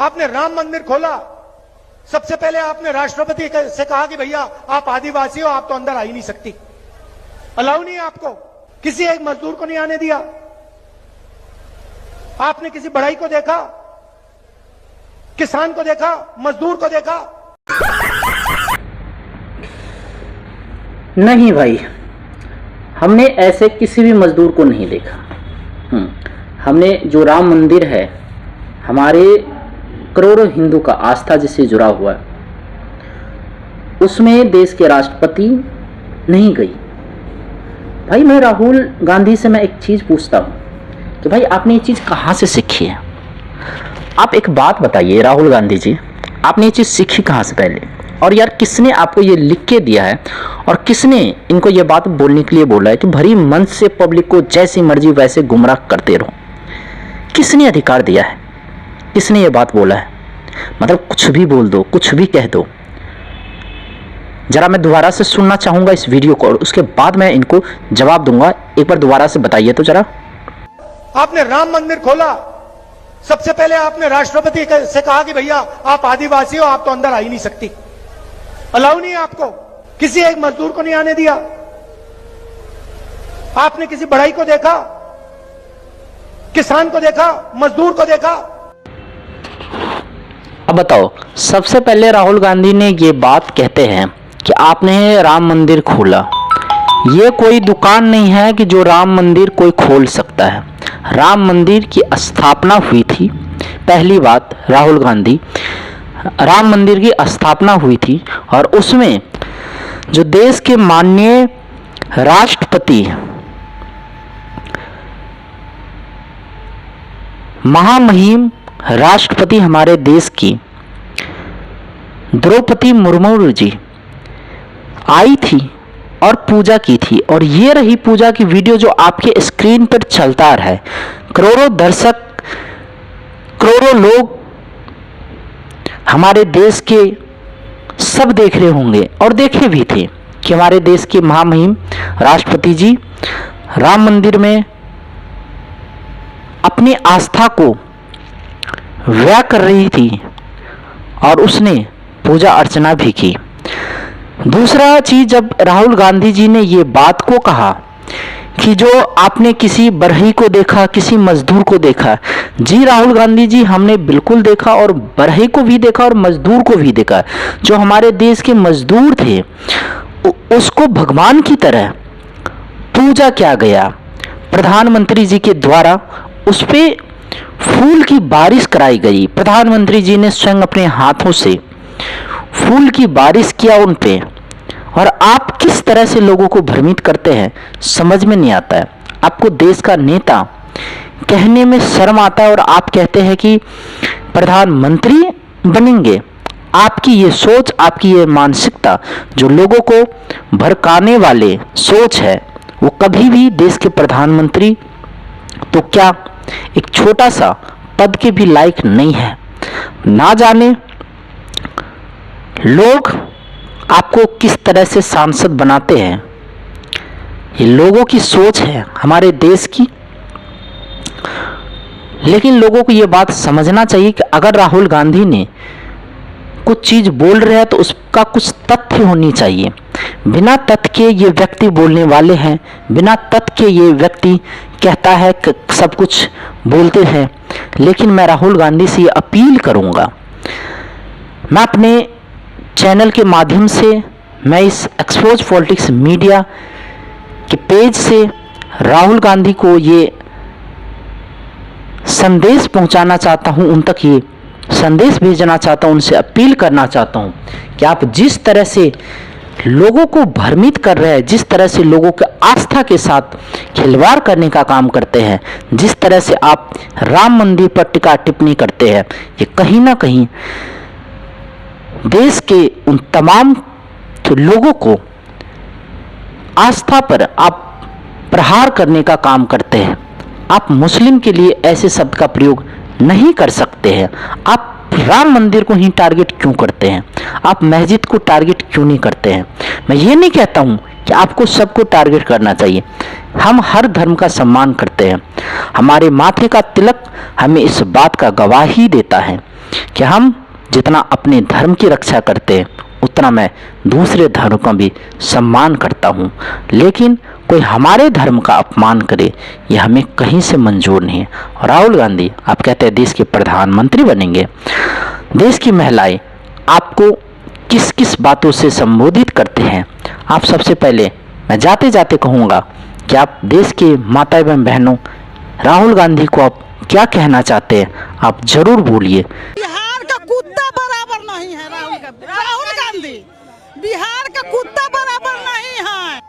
आपने राम मंदिर खोला, सबसे पहले आपने राष्ट्रपति से कहा कि भैया आप आदिवासी हो, आप तो अंदर आ ही नहीं सकती, अलाउ नहीं है आपको, किसी एक मजदूर को नहीं आने दिया। आपने किसी बढ़ई को देखा, किसान को देखा, मजदूर को देखा? नहीं भाई, हमने ऐसे किसी भी मजदूर को नहीं देखा। हमने जो राम मंदिर है, हमारे करोड़ों हिंदू का आस्था जिससे जुड़ा हुआ है, उसमें देश के राष्ट्रपति नहीं गई। भाई मैं राहुल गांधी से मैं एक चीज़ पूछता हूँ कि भाई आपने ये चीज़ कहाँ से सीखी है? आप एक बात बताइए राहुल गांधी जी, आपने ये चीज़ सीखी कहाँ से पहले? और यार किसने आपको ये लिख के दिया है और किसने इनको ये बात बोलने के लिए बोला है कि भरी मन से पब्लिक को जैसी मर्जी वैसे गुमराह करते रहो? किसने अधिकार दिया है? किसने ये बात बोला है? मतलब कुछ भी बोल दो, कुछ भी कह दो। जरा मैं दोबारा से सुनना चाहूंगा इस वीडियो को और उसके बाद मैं इनको जवाब दूंगा। एक बार दोबारा से बताइए तो जरा। आपने राम मंदिर खोला, सबसे पहले आपने राष्ट्रपति से कहा कि भैया आप आदिवासी हो, आप तो अंदर आ ही नहीं सकती, अलाउ नहीं है आपको, किसी एक मजदूर को नहीं आने दिया। आपने किसी बढ़ई को देखा, किसान को देखा, मजदूर को देखा? अब बताओ, सबसे पहले राहुल गांधी ने ये बात कहते हैं कि आपने राम मंदिर खोला। ये कोई दुकान नहीं है कि जो राम मंदिर कोई खोल सकता है। राम मंदिर की स्थापना हुई थी, पहली बात राहुल गांधी, राम मंदिर की स्थापना हुई थी और उसमें जो देश के माननीय राष्ट्रपति महामहिम राष्ट्रपति हमारे देश की द्रौपदी मुर्मू जी आई थी और पूजा की थी। और ये रही पूजा की वीडियो जो आपके स्क्रीन पर चलता रहा है। करोड़ों दर्शक, करोड़ों लोग हमारे देश के सब देख रहे होंगे और देखे भी थे कि हमारे देश के महामहिम राष्ट्रपति जी राम मंदिर में अपनी आस्था को व्यक्त कर रही थी और उसने पूजा अर्चना भी की। दूसरा चीज, जब राहुल गांधी जी ने ये बात को कहा कि जो आपने किसी बरही को देखा, किसी मजदूर को देखा, जी राहुल गांधी जी हमने बिल्कुल देखा और बरही को भी देखा और मजदूर को भी देखा। जो हमारे देश के मजदूर थे उसको भगवान की तरह पूजा किया गया। प्रधानमंत्री जी के द्वारा उस पे फूल की बारिश कराई गई। प्रधानमंत्री जी ने स्वयं अपने हाथों से फूल की बारिश किया उन पे। और आप किस तरह से लोगों को भ्रमित करते हैं समझ में नहीं आता है। आपको देश का नेता कहने में शर्म आता है और आप कहते हैं कि प्रधानमंत्री बनेंगे। आपकी ये सोच, आपकी ये मानसिकता जो लोगों को भड़काने वाले सोच है, वो कभी भी देश के प्रधानमंत्री तो क्या एक छोटा सा पद के भी लायक नहीं है। ना जाने लोग आपको किस तरह से सांसद बनाते हैं। ये लोगों की सोच है हमारे देश की। लेकिन लोगों को ये बात समझना चाहिए कि अगर राहुल गांधी ने कुछ चीज बोल रहे हैं तो उसका कुछ तथ्य होनी चाहिए। बिना तथ्य के ये व्यक्ति बोलने वाले हैं, बिना तथ्य के ये व्यक्ति कहता है कि सब कुछ बोलते हैं। लेकिन मैं राहुल गांधी से ये अपील करूंगा, मैं अपने चैनल के माध्यम से, मैं इस एक्सपोज पॉलिटिक्स मीडिया के पेज से राहुल गांधी को ये संदेश पहुंचाना चाहता हूं, उन तक ये संदेश भेजना चाहता हूं, उनसे अपील करना चाहता हूं कि आप जिस तरह से लोगों को भ्रमित कर रहे हैं, जिस तरह से लोगों के आस्था के साथ खिलवाड़ करने का काम करते हैं, जिस तरह से आप राम मंदिर पर टिक्का टिप्पणी करते हैं, ये कहीं ना कहीं देश के उन तमाम लोगों को आस्था पर आप प्रहार करने का काम करते हैं। आप मुस्लिम के लिए ऐसे शब्द का प्रयोग नहीं कर सकते हैं। आप राम मंदिर को ही टारगेट क्यों करते हैं? आप मस्जिद को टारगेट क्यों नहीं करते हैं? मैं ये नहीं कहता हूं कि आपको सबको टारगेट करना चाहिए। हम हर धर्म का सम्मान करते हैं। हमारे माथे का तिलक हमें इस बात का गवाही देता है कि हम जितना अपने धर्म की रक्षा करते हैं उतना मैं दूसरे धर्म का भी सम्मान करता हूँ, लेकिन कोई हमारे धर्म का अपमान करे यह हमें कहीं से मंजूर नहीं है। और राहुल गांधी, आप कहते हैं देश के प्रधानमंत्री बनेंगे, देश की महिलाएं आपको किस किस बातों से संबोधित करते हैं। आप सबसे पहले मैं जाते जाते कहूँगा कि आप देश के माता एवं बहनों राहुल गांधी को आप क्या कहना चाहते हैं, आप जरूर बोलिए। बिहार का कुत्ता बराबर नहीं है राहुल गांधी, बिहार का कुत्ता बराबर नहीं है।